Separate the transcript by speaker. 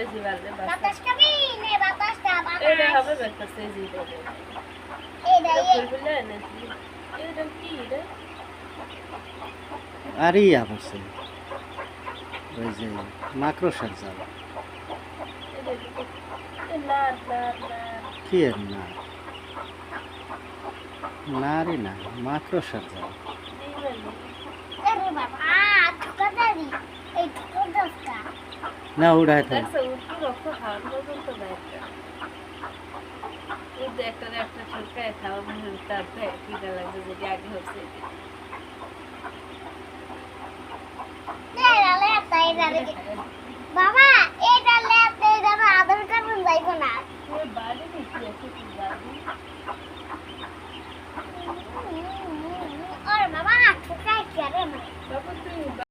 Speaker 1: বেশি বাজে
Speaker 2: বাতাস খাবি নে বাতাস খা
Speaker 1: এটা
Speaker 2: বাতাস
Speaker 1: হবে একটা সেজি দেবে
Speaker 2: এটা
Speaker 1: ফুলগুলো এনেছি এটা কি রে
Speaker 3: আরে আছে ওই যে মাকড়সার জাল
Speaker 1: না না না
Speaker 3: কি এর না না রে না মাকড়সার জাল
Speaker 2: আরে বাবা ঠুকা দাদি এই ঠুকা দস্তা
Speaker 3: না উড়ায় থাক
Speaker 1: দেখছো উঠু রক্ত খাওয়ার মতন তো না একটা একটা ছোটকায় খাওয়া মনে তার কিটা লাগবে যেটি আগে হচ্ছে
Speaker 2: বাবা এটা লেতে যেন আধার কার্ড যাইব না
Speaker 1: বাড়ি দিচ্ছি একটু বাড়ি
Speaker 2: ওরে বাবা ঠুকাই কি আরে
Speaker 1: বাবা তুই